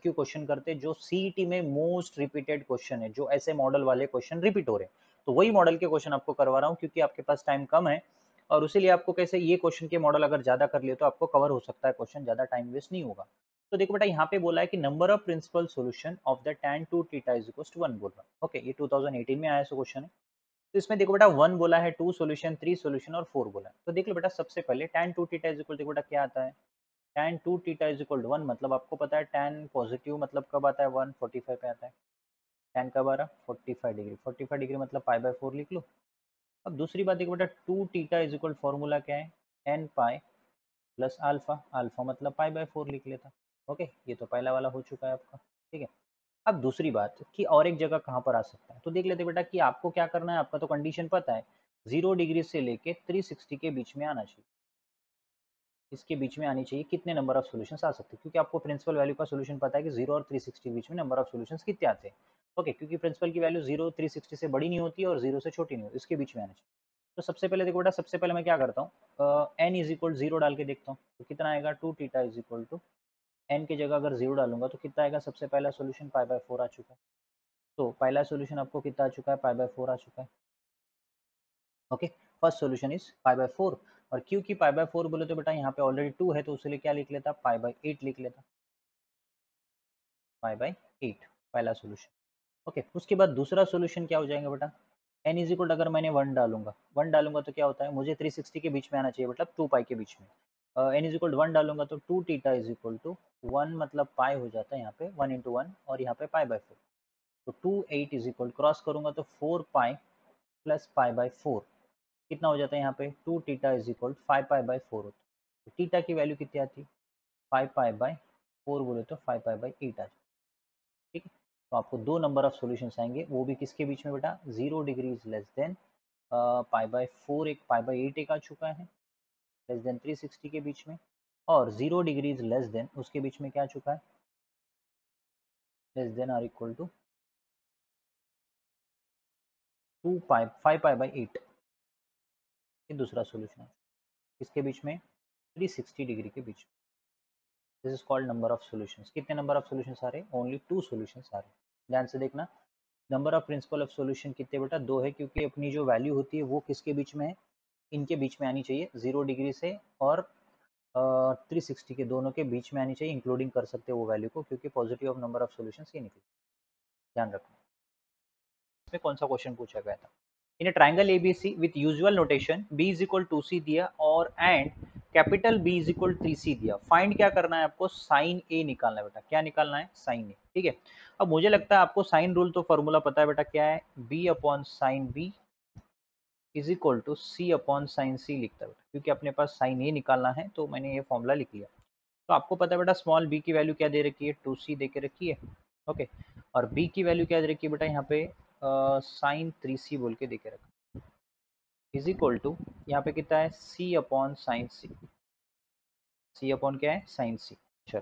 MCQ question करते हैं जो सीईटी में मोस्ट रिपीटेड क्वेश्चन है, जो ऐसे मॉडल वाले क्वेश्चन रिपीट हो रहे हैं। तो वही मॉडल के क्वेश्चन आपको करवा रहा हूँ क्योंकि आपके पास टाइम कम है और उसीलिए आपको कैसे ये क्वेश्चन के मॉडल अगर ज्यादा कर लिए तो आपको कवर हो सकता है क्वेश्चन, ज्यादा टाइम वेस्ट नहीं होगा। तो देखो बेटा यहाँ पे बोला है कि number of principal solution of the tan 2 theta is equal to 1 बोल रहा है। ओके, ये 2018 में आया क्वेश्चन है। तो इसमें देखो बेटा 1 बोला है, 2 सॉल्यूशन, 3 सॉल्यूशन और 4 बोला है। तो देख लो बेटा सबसे पहले tan 2 थीटा इज इक्वल, देखो बेटा क्या आता है, tan 2 theta is equal to 1, मतलब आपको पता है tan पॉजिटिव मतलब कब आता है, 145 पे आता है। tan कब आ रहा, 45 डिग्री, 45 डिग्री मतलब पाई बाय 4 लिख लो। अब दूसरी बात देखो बेटा 2 थीटा इज इक्वल, फॉर्मूला क्या है, n pi plus alpha, alpha मतलब पाई बाय 4 लिख लेता। ओके, ये तो पहला वाला हो चुका है आपका। ठीक है, अब दूसरी बात कि और एक जगह कहाँ पर आ सकता है, तो देख लेते बेटा कि आपको क्या करना है, आपका तो कंडीशन पता है 0 डिग्री से लेके 360 के बीच में आना चाहिए। इसके बीच में आनी चाहिए, कितने नंबर ऑफ सॉल्यूशंस आ सकते हैं, क्योंकि आपको प्रिंसिपल वैल्यू का सॉल्यूशन पता है कि 0 और 360 के बीच में नंबर ऑफ सॉल्यूशंस कितने आते हैं। ओके, क्योंकि प्रिंसिपल की वैल्यू 0 360 से बड़ी नहीं होती है और 0 से छोटी नहीं होती, इसके बीच में आना चाहिए। तो सबसे पहले देखो बेटा, सबसे पहले मैं क्या करता हूँ, एन इज इक्वल 0 डाल के देखता हूँ तो कितना आएगा, 2 theta is equal to n की जगह अगर 0 डालूंगा तो कितना आएगा, सबसे पहला सोल्यूशन पाई बाय 4 आ चुका है। तो पहला सोल्यूशन आपको कितना आ चुका है, पाई बाय 4 आ चुका है। Okay, first solution is pi by 4। और क्योंकि पाई बाय 4 बोले तो बेटा यहाँ पे ऑलरेडी 2 है तो उसके क्या लिख लेता, पाई बाय 8 लिख लेता, पाई बाय 8 पहला सोल्यूशन। ओके, उसके बाद दूसरा सोल्यूशन क्या हो जाएगा बेटा, एन इज इक्वल अगर मैंने 1 डालूंगा, 1 डालूंगा तो क्या होता है, मुझे 360 के बीच में आना चाहिए, मतलब 2 पाई के बीच में। एन इज इक्वल 1 डालूंगा तो 2 थीटा इज इक्वल टू 1 मतलब पाई हो जाता है यहाँ पे 1 इंटू 1 और यहाँ पे पाई बाय 4। तो 2 8 इज इक्वल, क्रॉस करूंगा तो 4 पाई प्लस पाई बाय 4 कितना हो जाता है यहाँ पे, 2 theta is equal 5 pi bye 4 होता है। तो थीटा की वैल्यू कितनी आती है, 5 पाई बाय 4 बोले तो 5 पाई बाय 8 आ जाए। ठीक है, तो आपको दो नंबर ऑफ सॉल्यूशंस आएंगे, वो भी किसके बीच में बेटा, 0 degree is less than pi by 4, एक पाई बाय 8 एक आ चुका है, लेस देन 360 के बीच में, और 0 डिग्री इज लेस देन उसके बीच में क्या आ चुका है, less than or equal to 2 pi 5 pi by 8। ये दूसरा सॉल्यूशन है, किसके बीच में, 360 डिग्री के बीच में। This is called number of solutions. कितने नंबर ऑफ सॉल्यूशंस आ रहे हैं, ओनली 2 सॉल्यूशंस आ रहे हैं। ध्यान से देखना, number of principle of solution कितने बेटा, 2 है, क्योंकि अपनी जो वैल्यू होती है वो किसके बीच में है, इनके बीच में आनी चाहिए, 0 डिग्री से और 360 के दोनों के बीच में आनी चाहिए, इंक्लूडिंग कर सकते हो वो वैल्यू को, क्योंकि positive of number of solutions ये निकले। ध्यान रखना, इसमें कौन सा क्वेश्चन पूछा गया था, in triangle ABC with usual notation B is equal 2c दिया और and capital B is equal 3c दिया। फाइंड क्या करना है आपको, साइन ए निकालना है बेटा, क्या निकालना है, साइन ए। ठीक है, अब मुझे लगता है आपको साइन रूल तो फॉर्मूला पता है बेटा, क्या है, b upon sine b is equal to c upon sine c लिखता है बेटा, क्योंकि अपने पास साइन ए निकालना है तो मैंने ये फॉर्मूला लिख लिया। तो आपको पता है बेटा स्मॉल बी की वैल्यू क्या दे रखी है, 2c दे के रखी है। ओके, और बी की वैल्यू क्या दे रखी है बेटा, यहाँ पे साइन 3c बोल के दे के रखा, इज इक्वल टू यहाँ पे कितना है, सी अपॉन साइन सी, सी अपॉन क्या है, साइन सी। चलो,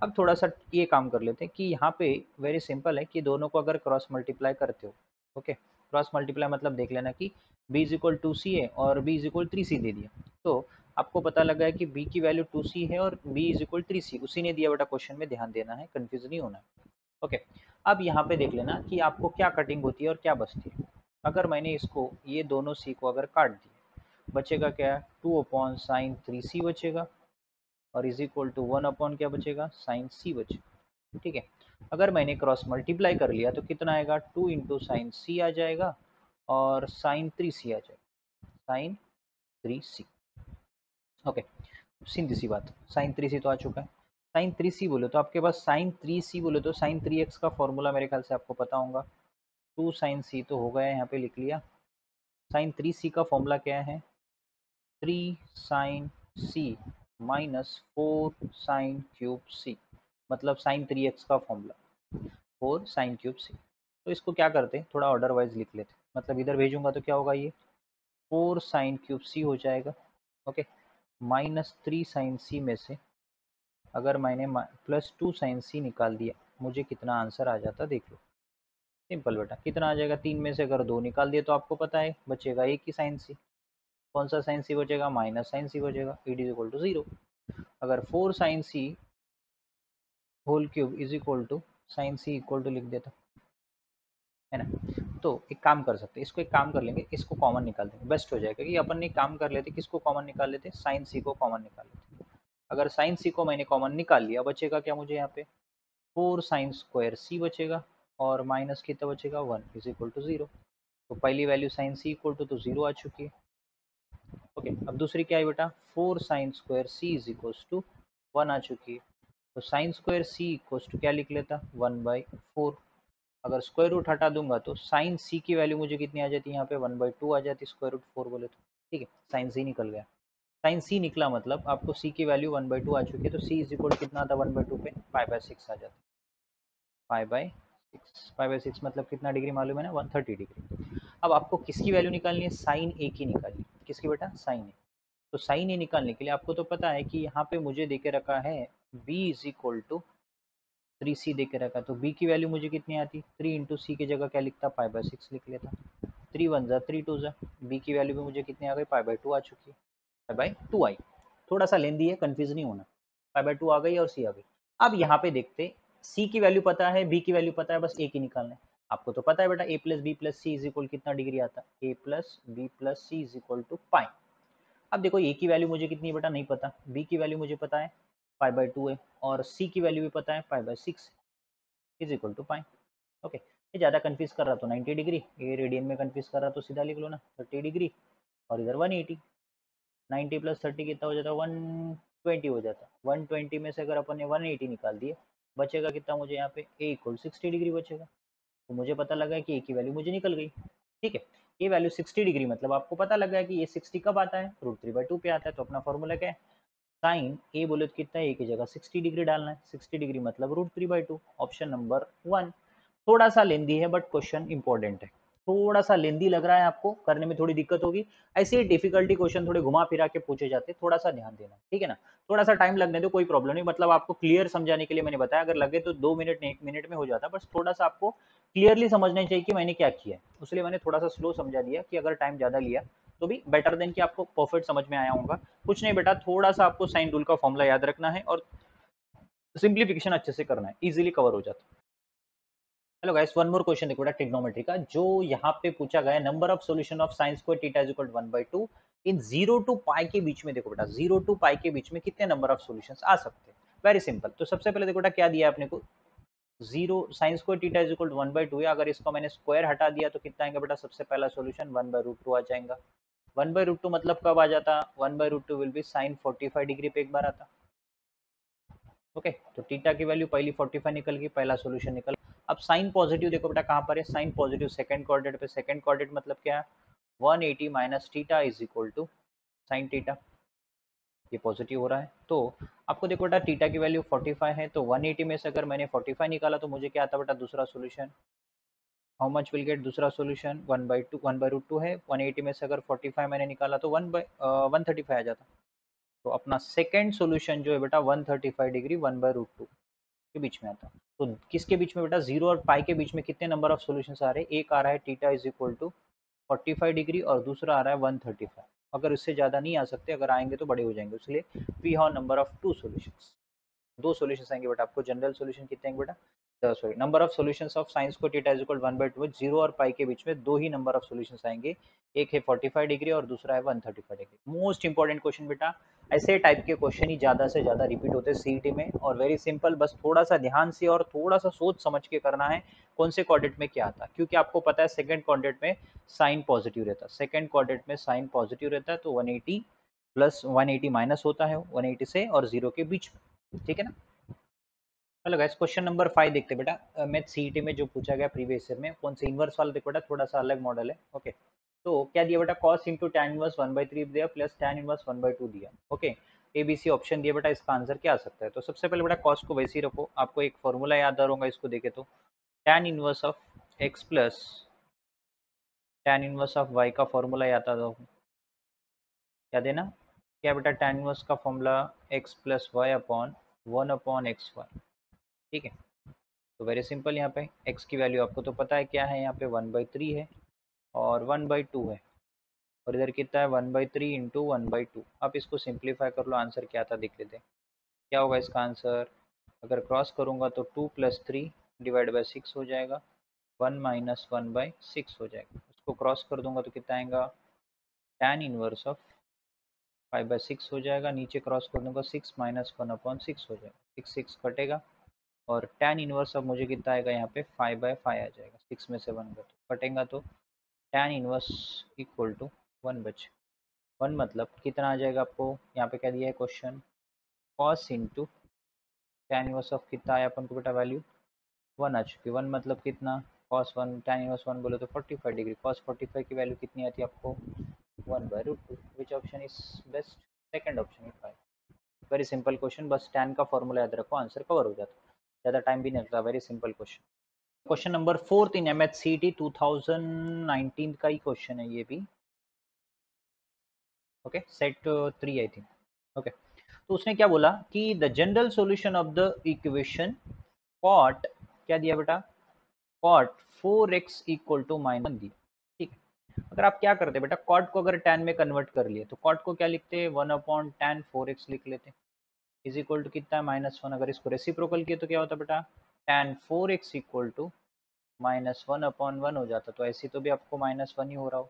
अब थोड़ा सा ये काम कर लेते हैं कि यहाँ पे वेरी सिंपल है कि दोनों को अगर क्रॉस मल्टीप्लाई करते हो, ओके, क्रॉस मल्टीप्लाई मतलब देख लेना कि b इज इक्वल 2c है और b इज इक्वल 3c दे दिया, तो आपको पता लगा है कि b की वैल्यू 2c है और b इज इक्वल 3c उसी ने दिया बेटा क्वेश्चन में, ध्यान देना है, कंफ्यूज नहीं होना है। ओके, अब यहाँ पे देख लेना कि आपको क्या कटिंग होती है और क्या बचती है। अगर मैंने इसको ये दोनों सी को अगर काट दिया, बचेगा क्या, 2 अपॉन साइन 3c बचेगा और इज इक्वल टू 1 अपॉन क्या बचेगा, साइन सी बचेगा। ठीक है, अगर मैंने क्रॉस मल्टीप्लाई कर लिया तो कितना आएगा, 2 इंटू साइन सी आ जाएगा और साइन 3c आ जाएगा, साइन 3c। ओके, सीधी सी बात, साइन 3c तो आ चुका है। साइन 3c बोले तो आपके पास साइन 3c बोले तो साइन 3x का फॉर्मूला मेरे ख्याल से आपको पता होगा, 2 साइन सी तो हो गया, यहाँ पे लिख लिया। साइन 3c का फॉर्मूला क्या है, 3 साइन सी माइनस 4 साइन क्यूब सी, मतलब साइन 3x का फॉर्मूला 4 साइन क्यूब सी। तो इसको क्या करते हैं, थोड़ा ऑर्डर वाइज लिख लेते हैं, मतलब इधर भेजूंगा तो क्या होगा, ये 4 साइन क्यूब सी हो जाएगा। ओके, माइनस 3 साइन सी में से अगर मैंने प्लस 2 साइन सी निकाल दिया, मुझे कितना आंसर आ जाता देख लो। सिंपल बेटा, कितना आ जाएगा, 3 में से अगर 2 निकाल दिए तो आपको पता है बचेगा एक ही साइन सी। कौन सा साइन सी बचेगा, माइनस साइन सी बचेगा, इट इज इक्वल टू 0। अगर 4 sine C whole cube is equal to sine C equal to लिख देता है ना। तो एक काम कर सकते हैं, इसको एक काम कर लेंगे, इसको कॉमन निकाल देंगे, बेस्ट हो जाएगा कि अपन ने एक काम कर लेते, किसको कॉमन निकाल लेते, साइन सी को कॉमन निकाल लेते। अगर साइन सी को मैंने कॉमन निकाल लिया, बचेगा क्या मुझे यहाँ पे, 4 sin² सी बचेगा, और माइनस कितना बचेगा, 1 इज इक्वल टू 0। तो पहली value sine C equal to तो 0 आ चुकी है। ओके, अब दूसरी क्या है बेटा, 4 sin² C is equal to 1 आ चुकी है। तो sin² सी इक्वल टू क्या लिख लेता, 1/4। अगर स्क्वायर रूट हटा दूंगा तो साइन सी की वैल्यू मुझे कितनी आ जाती है यहाँ पे, 1/2 आ जाती, स्क्वायर रूट 4 बोले तो। ठीक है, साइन सी निकल गया। साइन सी निकला मतलब आपको सी की वैल्यू 1/2 आ चुकी है, तो सी इज इक्वल कितना आता, 1/2 पे 5/6 आ जाता, 5/6। 5/6 मतलब कितना डिग्री मालूम है ना, 130 डिग्री। अब आपको किसकी वैल्यू निकालनी है, साइन ए की निकालनी, किसकी बेटा, साइन ए। तो साइन ए निकालने के लिए आपको तो पता है कि यहाँ पे मुझे देके रखा है B is equal to 3c दे के रखा, तो b की वैल्यू मुझे कितनी आती, 3 इंटू सी की जगह क्या लिखता, 5/6 लिख लेता। 3 1 ज़ा 3 2 ज़ा, b की वैल्यू भी मुझे कितनी आ गई, 5/2 आ चुकी है, 5/2 आई। थोड़ा सा लेंदी है, कंफ्यूज नहीं होना, 5/2 आ गई और c आ गई। अब यहाँ पे देखते, c की वैल्यू पता है, b की वैल्यू पता है, बस a की निकालना है। आपको तो पता है बेटा a plus b plus c is equal कितना डिग्री आता है, a plus b plus c is equal to pi. अब देखो a की वैल्यू मुझे कितनी है बेटा, नहीं पता, b की वैल्यू मुझे पता है 5/2 है, और c की वैल्यू भी पता है 5/6 is equal to pi. Okay, ये ज़्यादा कन्फ्यूज कर रहा तो 90 डिग्री, ये रेडियन में कन्फ्यूज कर रहा तो सीधा लिख लो ना 30 डिग्री, और इधर 180। 90 प्लस 30 कितना हो जाता है, 120 हो जाता है। 120 में से अगर अपन ने 180 निकाल दिए, बचेगा कितना मुझे यहाँ पे, ए इक्वल 60 डिग्री बचेगा। तो मुझे पता लगा कि ए की वैल्यू मुझे निकल गई। ठीक है, ये वैल्यू 60 डिग्री मतलब आपको पता लग गया कि ये 60 कब आता है, √3/2 पे आता है। तो अपना फॉर्मूला क्या है, साइन ए बोले तो कितना है, ए की जगह 60 डिग्री डालना है, 60 डिग्री मतलब √3/2, ऑप्शन नंबर 1। थोड़ा सा लेंदी है बट क्वेश्चन इंपॉर्टेंट है। थोड़ा सा लेंदी लग रहा है आपको, करने में थोड़ी दिक्कत होगी, ऐसे ही डिफिकल्टी क्वेश्चन थोड़े घुमा फिरा के पूछे जाते हैं, थोड़ा सा ध्यान देना, ठीक है ना। थोड़ा सा टाइम लगने दो, कोई प्रॉब्लम नहीं, मतलब आपको क्लियर समझाने के लिए मैंने बताया, अगर लगे तो 2 मिनट 1 मिनट में हो जाता, बस थोड़ा सा आपको क्लियरली समझना चाहिए कि मैंने क्या किया है, उसलिए मैंने थोड़ा सा स्लो समझा दिया कि अगर टाइम ज्यादा लिया तो भी बेटर देन कि आपको परफेक्ट समझ में आया होगा। कुछ नहीं बेटा, थोड़ा सा आपको साइन रूल का फॉर्मूला याद रखना है और सिंप्लीफिकेशन अच्छे से करना है, इजीली कवर हो जाता है। Hello guys, one more question देखो बेटा ट्रिग्नोमेट्री का, जो यहाँ पे पूछा गया है, number of solution of sine square theta is equal to 1/2 in 0 to pi के बीच में। देखो बेटा 0 टू पाई के बीच में कितने नंबर ऑफ सॉल्यूशंस आ सकते हैं, वेरी सिंपल। तो सबसे पहले देखो बेटा क्या दिया है अपने को, 0 sine square theta is equal to 1/2 है, अगर इसको मैंने स्क्वायर हटा दिया तो कितना आएगा बेटा, सबसे पहला सॉल्यूशन 1/√2 आ जाएगा। 1/√2 मतलब कब आ जाता, 1/√2 विल बी साइन 45 डिग्री पे एक बार आता। ओके, तो थीटा की वैल्यू पहली 45 निकल गई, पहला सॉल्यूशन निकल। अब साइन पॉजिटिव देखो बेटा कहाँ पर है, साइन पॉजिटिव सेकंड क्वाड्रेंट पे, सेकंड क्वाड्रेंट मतलब क्या है, 180 minus theta is equal to sine theta, ये पॉजिटिव हो रहा है। तो आपको देखो बेटा थीटा की वैल्यू 45 है, तो 180 में से अगर मैंने 45 निकाला तो मुझे क्या आता बेटा, दूसरा solution, how much will get, दूसरा सॉल्यूशन 1/2, 1/√2 है, 180 में से अगर 45 मैंने निकाला तो 135 आ जाता। तो अपना सेकंड सॉल्यूशन जो है बेटा 135 डिग्री 1/√2 के बीच में आता है। तो किसके बीच में बेटा, 0 और पाई के बीच में कितने नंबर ऑफ सॉल्यूशंस आ रहे हैं, एक आ रहा है theta is equal to 45 degree और दूसरा आ रहा है 135। अगर इससे ज़्यादा नहीं आ सकते, अगर आएंगे तो बड़े हो जाएंगे, इसलिए we have number of 2 solutions, दो सॉल्यूशंस आएंगे बेटा। आपको जनरल सॉल्यूशन कितने आएंगे बेटा, sorry, number of solutions of science को थीटा इज इक्वल 1/2, 0 और पाई के बीच में दो ही नंबर ऑफ सॉल्यूशंस आएंगे, एक है 45 डिग्री और दूसरा है 135 डिग्री। मोस्ट इंपॉर्टेंट क्वेश्चन बेटा, ऐसे टाइप के क्वेश्चन ही ज़्यादा से ज़्यादा रिपीट होते हैं सीईटी में, और वेरी सिंपल, बस थोड़ा सा ध्यान से और थोड़ा सा सोच समझ के करना है कौन से क्वाड्रेंट में क्या आता है, क्योंकि आपको पता है सेकंड क्वाड्रेंट में साइन पॉजिटिव रहता है, सेकंड क्वाड्रेंट में साइन पॉजिटिव रहता है, तो 180 प्लस 180 माइनस होता है 180 से और 0 के बीच में, ठीक है ना। चलो गाइस, क्वेश्चन नंबर 5 देखते हैं बेटा, मैथ सीईटी में जो पूछा गया प्रीवियस ईयर में, कौन से इनवर्स वाला देखो बेटा, थोड़ा सा अलग मॉडल है। ओके, तो क्या दिया बेटा, cos इंटू tan इनवर्स 1/3 दिया प्लस tan इनवर्स 1/2 दिया। ओके, ABC ऑप्शन दिया बेटा, इसका आंसर क्या आ सकता है। तो सबसे पहले बेटा cos को वैसे ही रखो, आपको एक फॉर्मूला याद आ होगा, इसको देखे तो tan inverse of x plus tan inverse of y का फॉर्मूला याद आ दो, याद है ना, क्या बेटा, tan इनवर्स का formula x plus y upon 1/xy, ठीक है। तो वेरी सिंपल, यहाँ पे x की वैल्यू आपको तो पता है क्या है, यहाँ पे 1/3 है और 1/2 है, और इधर कितना है 1/3 इंटू 1/2। आप इसको सिंप्लीफाई कर लो, आंसर क्या था देख लेते हैं, क्या होगा इसका आंसर, अगर क्रॉस करूँगा तो 2 + 3 डिवाइड बाय 6 हो जाएगा, 1 - 1/6 हो जाएगा। उसको क्रॉस कर दूंगा तो कितना आएगा, tan इनवर्स ऑफ 5/6 हो जाएगा। नीचे क्रॉस कर दूंगा 6 - 1/6 हो जाएगा, 6 6 कटेगा और tan इनवर्स अब मुझे कितना आएगा यहाँ पे 5/5 आ जाएगा। 6 में से 1 कटेगा तो tan इनवर्स इक्वल टू 1 बचे। 1 मतलब कितना आ जाएगा, आपको यहाँ पे क्या दिया है question, cos into tan inverse of कितना आया अपन को बेटा वैल्यू 1 आ चुकी है। 1 मतलब कितना, cos 1 tan इनवर्स 1 बोले तो 45 डिग्री, cos 45 की वैल्यू कितनी आती है आपको 1/√2। Which option is best, second option is 5। Very simple question, बस tan का फॉर्मूला याद रखो, आंसर कवर हो जाता है, ज़्यादा टाइम भी नहीं लगता, very simple question. Question number 4 in MHCT 2019 का ही क्वेश्चन है ये भी। Okay, set 3 I think. Okay, तो उसने क्या बोला कि the general solution of the equation cot, क्या दिया बेटा, कॉट 4x इक्वल टू -1 दी। ठीक है, अगर आप क्या करते बेटा, कॉट को अगर tan में कन्वर्ट कर लिए तो कॉट को क्या लिखते हैं, 1/tan 4x लिख लेते हैं, इज इक्वल टू कितना है -1। अगर इसको रेसिप्रोकल किए तो क्या होता बेटा, tan 4x इक्वल टू -1/1 हो जाता। तो ऐसे तो भी आपको -1 ही हो रहा हो,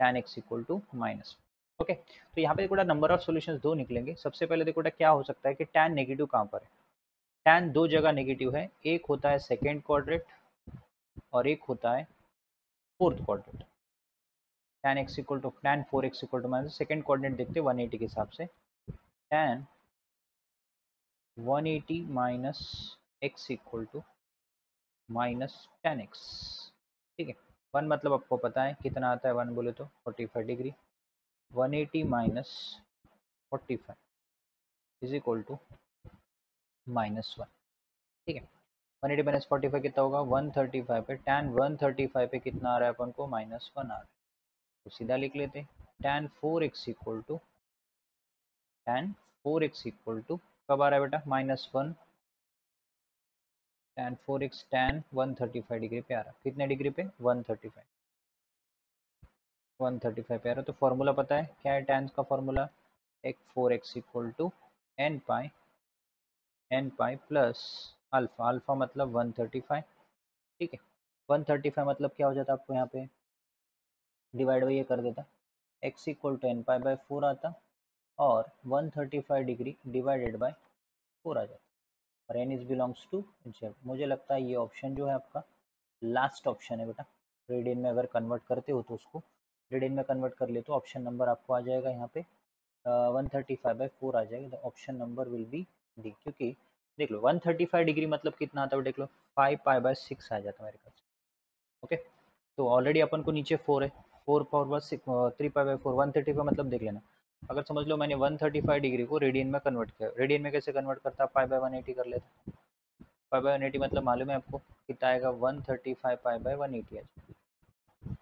tan x equal to -1। Okay, तो यहाँ पे देखो नंबर ऑफ सॉल्यूशंस दो निकलेंगे। सबसे पहले देखो क्या हो सकता है कि tan नेगेटिव कहाँ पर है, tan दो जगह नेगेटिव है, एक होता है सेकेंड क्वाड्रेंट और एक होता है fourth quadrant. tan x equal to tan 4x equal to minus, second coordinate देखते हैं 180 के हिसाब से, tan 180 minus x equal to -tan x। ठीक है, 1 मतलब आपको पता है कितना आता है, 1 बोले तो 45 degree, 180 minus 45 is equal to -1। ठीक है, 180 माइनस 45 कितना होगा 135 पे, tan 135 पे कितना आ रहा है अपन को -1 आ रहा है, तो सीधा लिख लेते tan 4x equal to tan 4x equal to कब आ रहा है बेटा -1, tan 4x tan 135 डिग्री पे आ रहा है, कितने डिग्री पे 135, 135 पे आ रहा है। तो फॉर्मूला पता है क्या है tan का फॉर्मूला, एक 4x equal to n pi plus alpha, alpha मतलब 135। ठीक है, 135 मतलब क्या हो जाता आपको यहाँ पे डिवाइड बाई ये कर देता, x इक्वल टू n पाई/4 आता और 135 डिग्री डिवाइडेड बाय 4 आ जाता और n is belongs to z। मुझे लगता है ये ऑप्शन जो है आपका लास्ट ऑप्शन है बेटा। रेडियन में अगर कन्वर्ट करते हो तो उसको रेडियन में कन्वर्ट कर ले तो ऑप्शन नंबर आपको आ जाएगा यहाँ पे 135/4 आ जाएगा। तो option number will be D, क्योंकि देख लो 135 डिग्री मतलब कितना आता है देख लो 5π/6 आ जाता है मेरे ख्याल से। ओके, तो ऑलरेडी अपन को नीचे 4 है, 4 पावर बस 3π/4, 135 मतलब देख लेना। अगर समझ लो मैंने 135 डिग्री को रेडियन में कन्वर्ट किया, रेडियन में कैसे कन्वर्ट करता, π/180 कर लेता, π/180 मतलब मालूम है आपको कितना आएगा 135 π/180 आ जाएगा।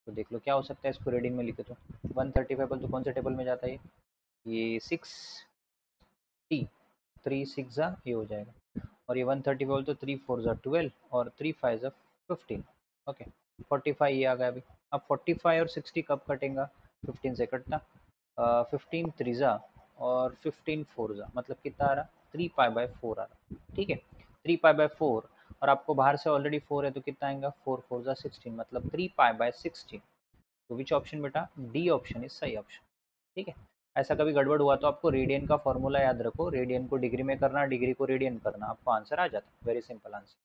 तो देख लो क्या हो सकता है इसको रेडियन में लिखे तो 135 बोल तो कौन से टेबल में जाता है ये 6t, 3 6 जा ये हो जाएगा और ये 130 बोल तो 3 4 जा 12 और 3 5 जा 15। ओके, 45 ये आ गया अभी। अब 45 और 60 कब कटेगा, 15 से कटता, 15 3 जा और 15 4 जा मतलब कितना आ रहा 3π/4 आ रहा। ठीक है, 3π/4 और आपको बाहर से ऑलरेडी 4 है तो कितना आएगा 4 4 जा 16 मतलब 3π/16। तो विच ऑप्शन बेटा, डी ऑप्शन इज सही ऑप्शन। ठीक है, ऐसा कभी गड़बड़ हुआ तो आपको रेडियन का फॉर्मूला याद रखो, रेडियन को डिग्री में करना, डिग्री को रेडियन करना, आपको आंसर आ जाता है, वेरी सिंपल आंसर।